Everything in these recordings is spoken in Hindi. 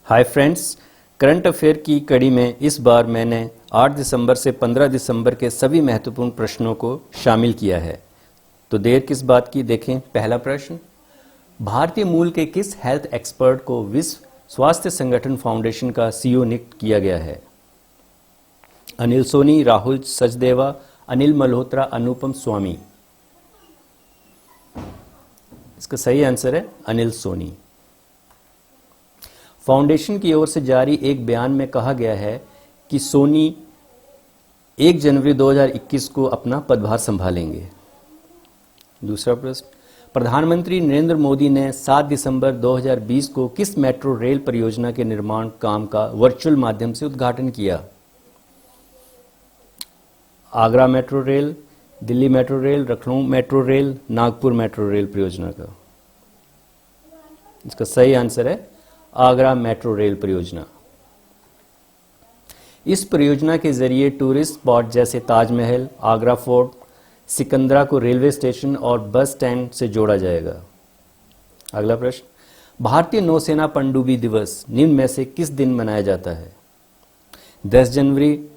हाय फ्रेंड्स, करंट अफेयर की कड़ी में इस बार मैंने 8 दिसंबर से 15 दिसंबर के सभी महत्वपूर्ण प्रश्नों को शामिल किया है। तो देर किस बात की, देखें पहला प्रश्न। भारतीय मूल के किस हेल्थ एक्सपर्ट को विश्व स्वास्थ्य संगठन फाउंडेशन का सीईओ नियुक्त किया गया है? अनिल सोनी, राहुल सचदेवा, अनिल मल्होत्रा, अनुपम स्वामी। इसका सही आंसर है अनिल सोनी। फाउंडेशन की ओर से जारी एक बयान में कहा गया है कि सोनी 1 जनवरी 2021 को अपना पदभार संभालेंगे। दूसरा प्रश्न। प्रधानमंत्री नरेंद्र मोदी ने 7 दिसंबर 2020 को किस मेट्रो रेल परियोजना के निर्माण काम का वर्चुअल माध्यम से उद्घाटन किया? Agra metro rail, Delhi metro rail, Lucknow metro rail, Nagpur metro rail परियोजना का। इसका सही आंसर है आगरा मेट्रो रेल परियोजना। इस परियोजना के जरिए टूरिस्ट स्पॉट जैसे ताजमहल, आगरा फोर्ट, सिकंदरा को रेलवे स्टेशन और बस स्टैंड से जोड़ा जाएगा। अगला प्रश्न। भारतीय नौसेना पनडुब्बी दिवस निम्न में से किस दिन मनाया जाता है? 10 जनवरी,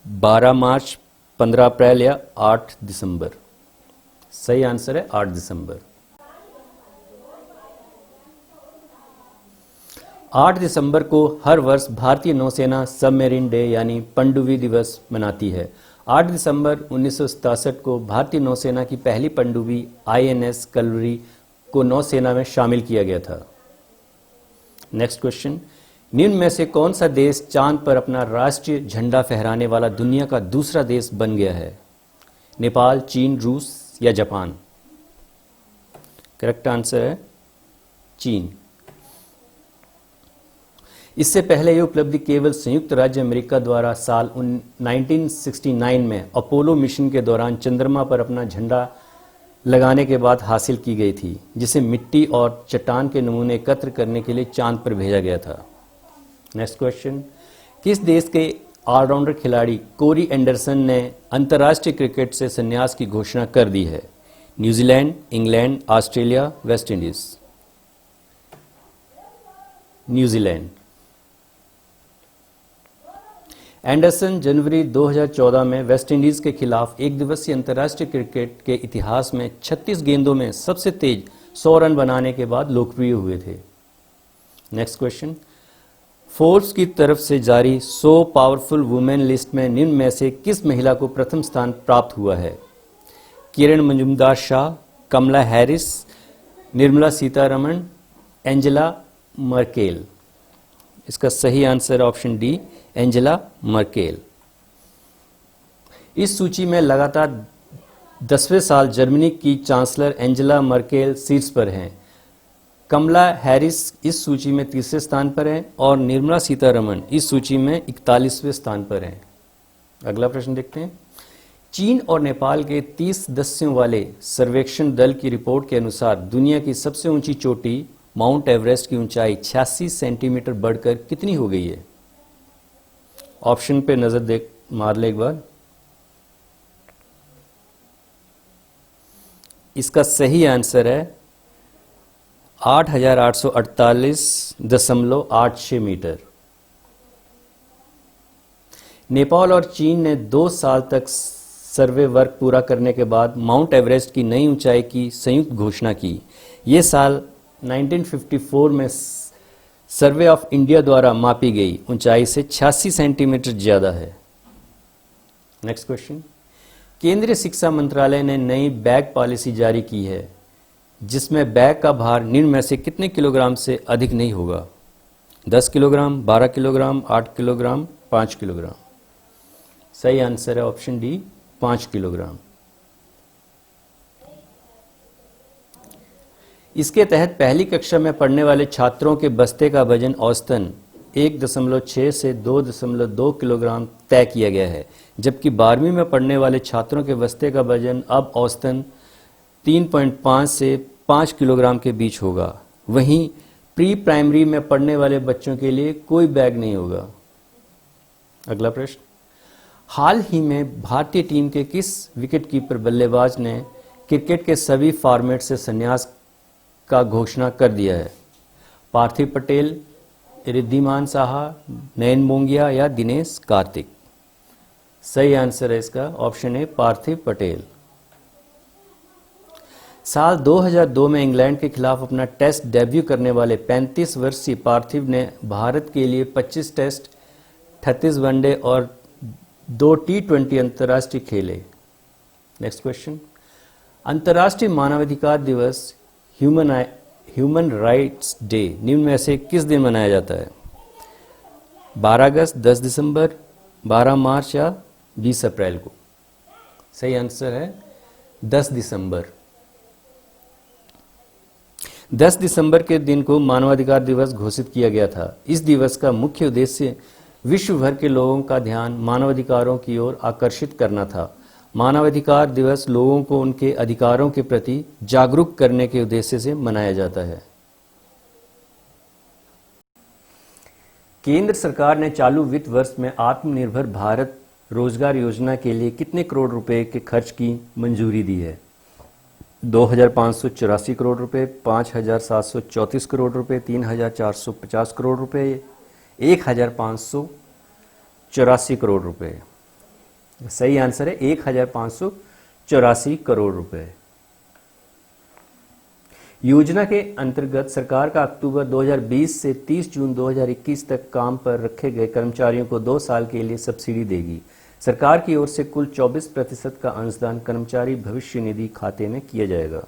12 मार्च, 15 अप्रैल या 8 दिसंबर? सही आंसर है 8 दिसंबर। 8 दिसंबर को हर वर्ष भारतीय नौसेना सबमरीन डे यानी पनडुब्बी दिवस मनाती है। 8 दिसंबर 1967 को भारतीय नौसेना की पहली पनडुब्बी आईएनएस कलवरी को नौसेना में शामिल किया गया था। Next question. निम्न में से कौन सा देश चांद पर अपना राष्ट्रीय झंडा फहराने वाला दुनिया का दूसरा देश बन गया है? नेपाल, चीन, रूस या जापान? करेक्ट आंसर है चीन। इससे पहले यह उपलब्धि केवल संयुक्त राज्य अमेरिका द्वारा साल 1969 में अपोलो मिशन के दौरान चंद्रमा पर अपना झंडा लगाने के बाद हासिल की गई थी, जिसे मिट्टी और चट्टान के नमूने एकत्र करने के लिए चांद पर भेजा गया था। Next question. किस देश के ऑलराउंडर खिलाड़ी कोरी एंडरसन ने अंतर्राष्ट्रीय क्रिकेट से संन्यास की घोषणा कर दी है? New Zealand, England, Australia, West Indies? New Zealand. Anderson जनवरी 2014 में वेस्टइंडीज के खिलाफ एक दिवसीय अंतर्राष्ट्रीय क्रिकेट के इतिहास में 36 गेंदों में सबसे तेज 100 रन बनाने के बाद लोकप्रिय हुए थे। Next question. फोर्ब्स की तरफ से जारी 100 पावरफुल वुमेन लिस्ट में निम्न में से किस महिला को प्रथम स्थान प्राप्त हुआ है? Kiran Mazumdar Shaw, Kamala Harris, Nirmala Sitharaman, Angela Merkel? इसका सही answer option D, Angela Merkel. इस सूची में लगातार 10वें साल जर्मनी की चांसलर एंजेला मर्केल शीर्ष पर हैं। कमला हैरिस इस सूची में 3रे स्थान पर हैं और निर्मला सीतारमण इस सूची में 41वें स्थान पर हैं। अगला प्रश्न देखते हैं। चीन और नेपाल के 30 सदस्यों वाले सर्वेक्षण दल की रिपोर्ट के अनुसार दुनिया की सबसे ऊंची चोटी माउंट एवरेस्ट की ऊंचाई 86 सेंटीमीटर बढ़कर कितनी हो गई है? ऑप्शन पे नजर मार ले एक बार। इसका सही आंसर है 8,848.86 मीटर। नेपाल और चीन ने 2 साल तक सर्वे वर्क पूरा करने के बाद माउंट एवरेस्ट की नई ऊंचाई की संयुक्त घोषणा की। ये साल 1954 में सर्वे ऑफ इंडिया द्वारा मापी गई ऊंचाई से 86 सेंटीमीटर ज्यादा है। Next question. केंद्रीय शिक्षा मंत्रालय ने नई बैग पॉलिसी जारी की है, जिसमें बैग का भार निम्न में से कितने किलोग्राम से अधिक नहीं होगा? 10 किलोग्राम, 12 किलोग्राम, 8 किलोग्राम, 5 किलोग्राम? सही आंसर है ऑप्शन डी, 5 किलोग्राम। इसके तहत पहली कक्षा में पढ़ने वाले छात्रों के बस्ते का वजन औसतन 1.6 से 2.2 किलोग्राम तय किया गया है, जबकि 12वीं में पढ़ने वाले छात्रों के बस्ते का वजन अब औसतन 3.5 से 5 किलोग्राम के बीच होगा। वहीं प्री प्राइमरी में पढ़ने वाले बच्चों के लिए कोई बैग नहीं होगा। अगला प्रश्न। हाल ही में भारतीय टीम के किस विकेटकीपर बल्लेबाज ने क्रिकेट के सभी फॉर्मेट से संन्यास का घोषणा कर दिया है? पार्थिव पटेल, रिद्धिमान साहा, नयन मोंगिया या दिनेश कार्तिक? सही आंसर है इसका ऑप्शन ए पार्थिव पटेल। साल 2002 में इंग्लैंड के खिलाफ अपना टेस्ट डेब्यू करने वाले 35 वर्षीय पार्थिव ने भारत के लिए 25 टेस्ट, 38 वनडे और 2 T20 अंतर्राष्ट्रीय खेले। नेक्स्ट क्वेश्चन, अंतर्राष्ट्रीय मानवाधिकार दिवस ह्यूमन राइट्स डे निम्न में से किस दिन मनाया जाता है? 12 अगस्त, 10 दिसंबर, 12 मार्च या 20 अप्रैल को? सही आंसर है 10 दिसंबर। 10 दिसंबर के दिन को मानवाधिकार दिवस घोषित किया गया था। इस दिवस का मुख्य उद्देश्य विश्व भर के लोगों का ध्यान मानवाधिकारों की ओर आकर्षित करना था। मानवाधिकार दिवस लोगों को उनके अधिकारों के प्रति जागरूक करने के उद्देश्य से मनाया जाता है। केंद्र सरकार ने चालू वित्त वर्ष में आत्मनिर्भर भारत रोजगार योजना के लिए कितने करोड़ रुपए के खर्च की मंजूरी दी है? 2,584 करोड़ रुपए, 5,734 करोड़ रुपए, 3,450 करोड़ रुपए, 1,584 करोड़ रुपए? सही आंसर है 1,584 करोड़ रुपए। योजना के अंतर्गत सरकार का अक्टूबर 2020 से 30 जून 2021 तक काम पर रखे गए कर्मचारियों को 2 साल के लिए सब्सिडी देगी। सरकार की ओर से कुल 24% का अंशदान कर्मचारी भविष्य निधि खाते में किया जाएगा।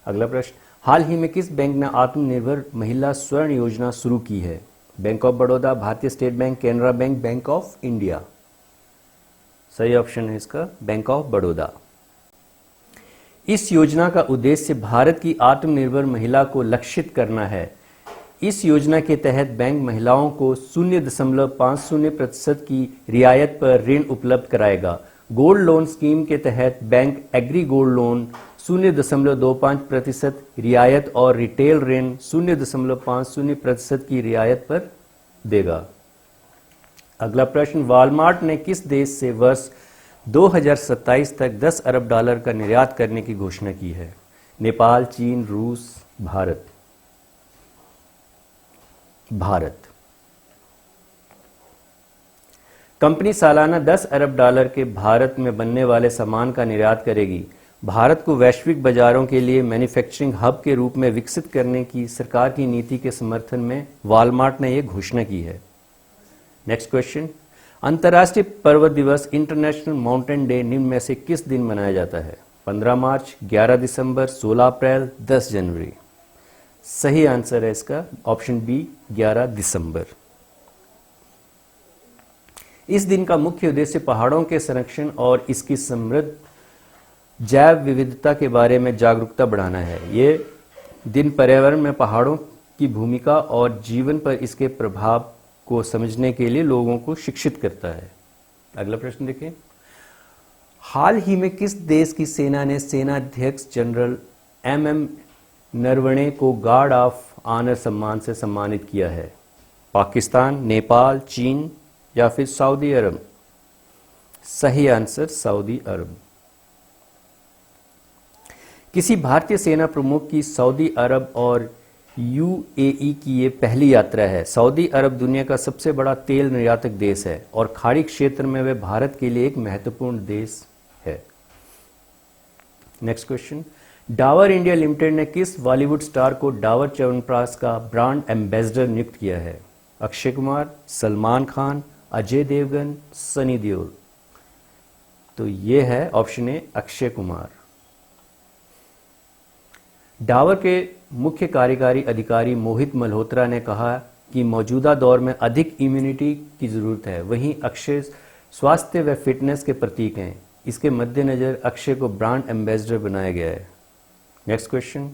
अगला प्रश्न, हाल ही में किस बैंक ने आत्मनिर्भर महिला स्वर्ण योजना शुरू की है? बैंक ऑफ बड़ौदा, भारतीय state bank, Canara bank, bank of India? सही ऑप्शन है इसका बैंक ऑफ बड़ौदा। इस योजना का उद्देश्य भारत की आत्मनिर्भर महिला को लक्षित करना है। इस योजना के तहत बैंक महिलाओं को 0.50% की रियायत पर ऋण उपलब्ध कराएगा। गोल्ड लोन स्कीम के तहत बैंक एग्री गोल्ड लोन 0.25% रियायत और रिटेल ऋण 0.50% की रियायत पर देगा। अगला प्रश्न, वॉलमार्ट ने किस देश से वर्ष 2027 तक $10 अरब का निर्यात करने की घोषणा की है? नेपाल, चीन, रूस, भारत? भारत। कंपनी सालाना $10 अरब के भारत में बनने वाले सामान का निर्यात करेगी। भारत को वैश्विक बाजारों के लिए मैन्युफैक्चरिंग हब के रूप में विकसित करने की सरकार की नीति के समर्थन में वॉलमार्ट ने यह घोषणा की है। नेक्स्ट क्वेश्चन, अंतर्राष्ट्रीय पर्वत दिवस इंटरनेशनल माउंटेन डे निम्न में से किस दिन मनाया जाता है? 15 मार्च, 11 दिसंबर, 16 अप्रैल, 10 जनवरी? सही आंसर है इसका ऑप्शन बी 11 दिसंबर। इस दिन का मुख्य उद्देश्य पहाड़ों के संरक्षण और इसकी समृद्ध जैव विविधता के बारे में जागरूकता बढ़ाना है। ये दिन पर्यावरण में पहाड़ों की भूमिका और जीवन पर इसके प्रभाव को समझने के लिए लोगों को शिक्षित करता है। अगला प्रश्न देखें, हाल ही में किस देश की सेना ने सेनाध्यक्ष जनरल MM नरवणे को गार्ड ऑफ ऑनर सम्मान से सम्मानित किया है? पाकिस्तान, नेपाल, चीन या फिर सऊदी अरब? सही आंसर सऊदी अरब। किसी भारतीय सेना प्रमुख की सऊदी अरब और UAE की ये पहली यात्रा है। सऊदी अरब दुनिया का सबसे बड़ा तेल निर्यातक देश है और खाड़ी क्षेत्र में वे भारत के लिए एक महत्वपूर्ण देश है। Next question, Dabur India limited ने किस बॉलीवुड स्टार को डाबर च्यवनप्राश का ब्रांड एम्बेसडर नियुक्त किया है? अक्षय कुमार, सलमान खान, अजय देवगन, सनी देओल? तो ये है ऑप्शन ए अक्षय कुमार। डाबर के मुख्य कार्यकारी अधिकारी मोहित मल्होत्रा ने कहा कि मौजूदा दौर में अधिक इम्यूनिटी की जरूरत है। वहीं अक्षय स्वास्थ्य व फिटनेस के प्रतीक हैं। इसके मद्देनजर अक्षय को ब्रांड एम्बेसडर बनाया गया है। नेक्स्ट क्वेश्चन,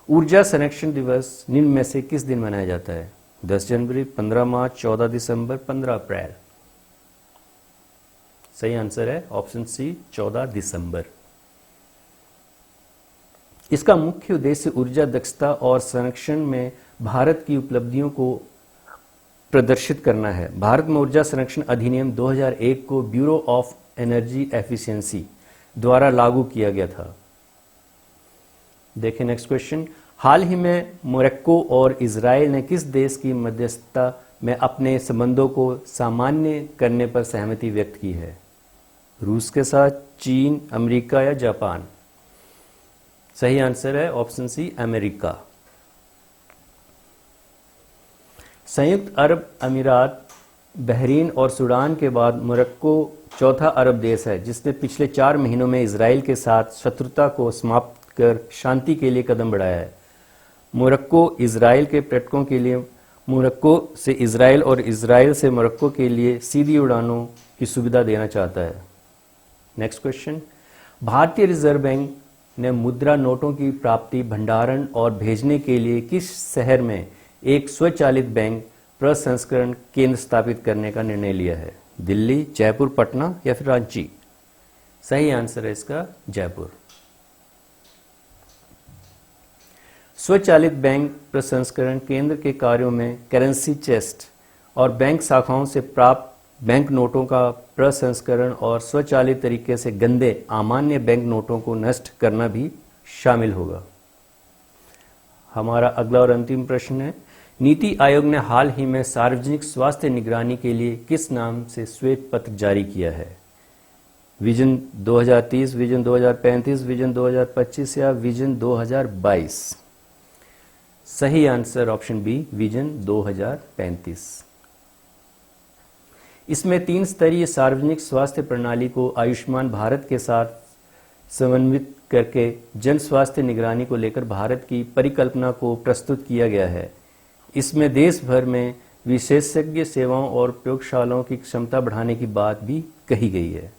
ऊर्जा संरक्षण दिवस निम्न में से किस दिन मनाया जाता है? 10 जनवरी, 15 मार्च, 14 दिसंबर, 15 अप्रैल? सही आंसर है ऑप्शन सी 14 दिसंबर। इसका मुख्य उद्देश्य ऊर्जा दक्षता और संरक्षण में भारत की उपलब्धियों को प्रदर्शित करना है। भारत में ऊर्जा संरक्षण अधिनियम 2001 को ब्यूरो ऑफ एनर्जी एफिशिएंसी द्वारा लागू किया गया था। देखें नेक्स्ट क्वेश्चन, हाल ही में मोरक्को और इजराइल ने किस देश की मध्यस्थता में अपने संबंधों को सामान्य करने पर सहमति व्यक्त की है? रूस के साथ, चीन, अमेरिका या जापान? सही आंसर है ऑप्शन सी, अमेरिका। संयुक्त अरब अमीरात, बहरीन और सूडान के बाद मोरक्को चौथा अरब देश है जिसने पिछले 4 महीनों में इजराइल के साथ शत्रुता को समाप्त कर शांति के लिए कदम बढ़ाया है। मोरक्को इजराइल के पर्यटकों के लिए मोरक्को से इजराइल और इजराइल से मोरक्को के लिए सीधी उड़ानों की सुविधा देना चाहता है। नेक्स्ट क्वेश्चन, भारतीय रिजर्व बैंक ने मुद्रा नोटों की प्राप्ति, भंडारण और भेजने के लिए किस शहर में एक स्वचालित बैंक प्रसंस्करण केंद्र स्थापित करने का निर्णय लिया है? दिल्ली, जयपुर, पटना या फिर रांची? सही आंसर है इसका जयपुर। स्वचालित बैंक प्रसंस्करण केंद्र के कार्यों में करेंसी चेस्ट और बैंक शाखाओं से प्राप्त बैंक नोटों का प्रसंस्करण और स्वचालित तरीके से गंदे अमान्य बैंक नोटों को नष्ट करना भी शामिल होगा। हमारा अगला और अंतिम प्रश्न है, नीति आयोग ने हाल ही में सार्वजनिक स्वास्थ्य निगरानी के लिए किस नाम से श्वेत पत्र जारी किया है? विजन 2030, विजन 2035, विजन 2025 या विजन 2022? सही आंसर ऑप्शन बी, विजन 2035। इसमें 3 स्तरीय सार्वजनिक स्वास्थ्य प्रणाली को आयुष्मान भारत के साथ समन्वित करके जन स्वास्थ्य निगरानी को लेकर भारत की परिकल्पना को प्रस्तुत किया गया है। इसमें देश भर में विशेषज्ञ सेवाओं और प्रयोगशालाओं की क्षमता बढ़ाने की बात भी कही गई है।